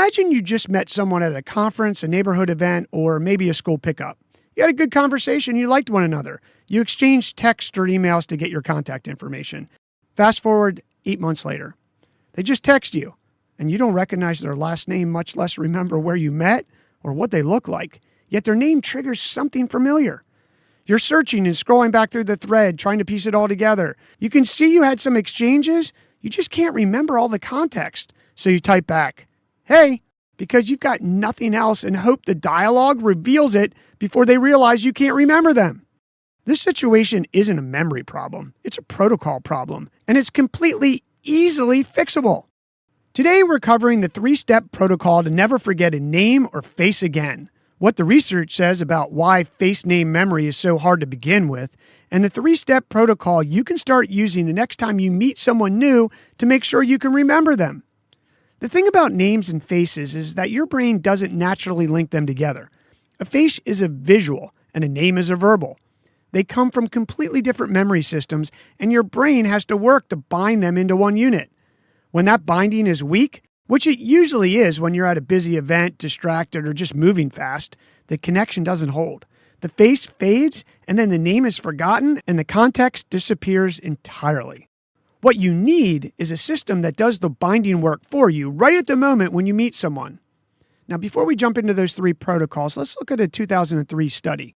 Imagine you just met someone at a conference, a neighborhood event, or maybe a school pickup. You had a good conversation, you liked one another. You exchanged texts or emails to get your contact information. Fast forward 8 months later. They just text you, and you don't recognize their last name, much less remember where you met or what they look like. Yet their name triggers something familiar. You're searching and scrolling back through the thread, trying to piece it all together. You can see you had some exchanges, you just can't remember all the context. So you type back, "Hey," because you've got nothing else and hope the dialogue reveals it before they realize you can't remember them. This situation isn't a memory problem, it's a protocol problem, and it's completely easily fixable. Today we're covering the 3-step protocol to never forget a name or face again, what the research says about why face name memory is so hard to begin with, and the 3-step protocol you can start using the next time you meet someone new to make sure you can remember them. The thing about names and faces is that your brain doesn't naturally link them together. A face is a visual and a name is a verbal. They come from completely different memory systems, and your brain has to work to bind them into one unit. When that binding is weak, which it usually is when you're at a busy event, distracted, or just moving fast, the connection doesn't hold. The face fades, and then the name is forgotten, and the context disappears entirely. What you need is a system that does the binding work for you right at the moment when you meet someone. Now, before we jump into those 3 protocols, let's look at a 2003 study.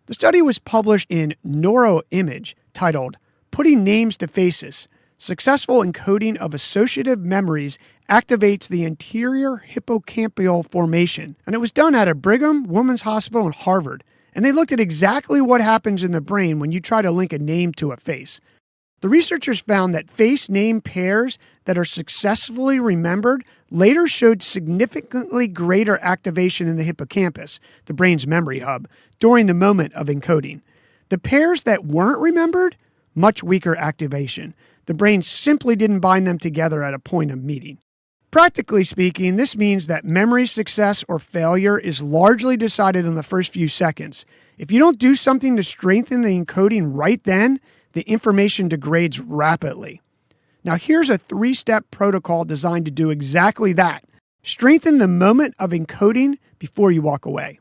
The study was published in NeuroImage, titled "Putting Names to Faces: Successful Encoding of Associative Memories Activates the Anterior Hippocampal Formation." And it was done at a Brigham Women's Hospital in Harvard. And they looked at exactly what happens in the brain when you try to link a name to a face. The researchers found that face-name pairs that are successfully remembered later showed significantly greater activation in the hippocampus, the brain's memory hub, during the moment of encoding. The pairs that weren't remembered, much weaker activation. The brain simply didn't bind them together at a point of meeting. Practically speaking, this means that memory success or failure is largely decided in the first few seconds. If you don't do something to strengthen the encoding right then, the information degrades rapidly. Now here's a 3-step protocol designed to do exactly that. Strengthen the moment of encoding before you walk away.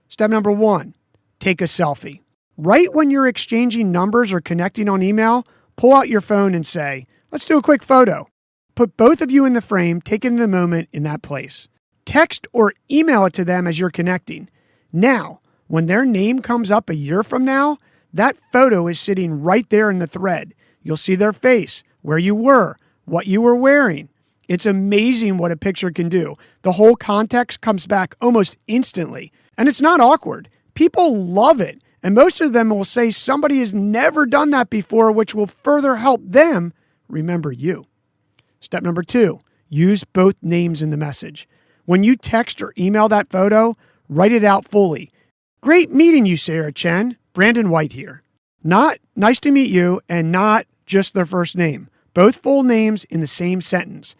Step number 1, take a selfie. Right when you're exchanging numbers or connecting on email, pull out your phone and say, "Let's do a quick photo." Put both of you in the frame, taking the moment in that place. Text or email it to them as you're connecting. Now, when their name comes up a year from now, that photo is sitting right there in the thread. You'll see their face, where you were, what you were wearing. It's amazing what a picture can do. The whole context comes back almost instantly. And it's not awkward. People love it. And most of them will say somebody has never done that before, which will further help them remember you. Step number 2, use both names in the message. When you text or email that photo, write it out fully. "Great meeting you, Sarah Chen. Brandon White here." Not "nice to meet you," and not just their first name. Both full names in the same sentence.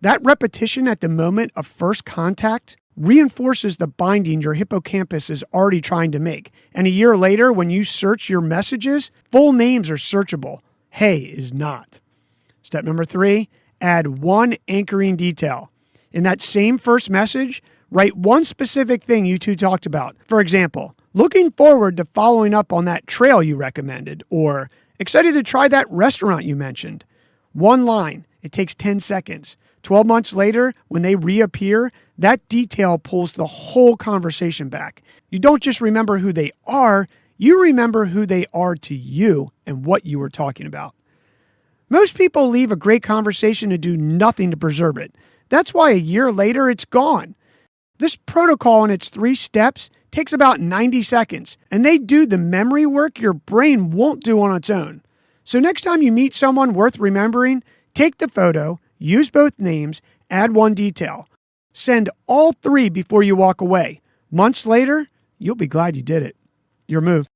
That repetition at the moment of first contact reinforces the binding your hippocampus is already trying to make. And a year later, when you search your messages, full names are searchable. "Hey" is not. Step number 3, add one anchoring detail. In that same first message, write one specific thing you two talked about. For example, "Looking forward to following up on that trail you recommended," or "Excited to try that restaurant you mentioned." One line. It takes 10 seconds. 12 months later, when they reappear, that detail pulls the whole conversation back. You don't just remember who they are, you remember who they are to you and what you were talking about. Most people leave a great conversation and do nothing to preserve it. That's why a year later, it's gone. This protocol in its 3 steps takes about 90 seconds, and they do the memory work your brain won't do on its own. So next time you meet someone worth remembering, take the photo, use both names, add one detail. Send all 3 before you walk away. Months later, you'll be glad you did it. Your move.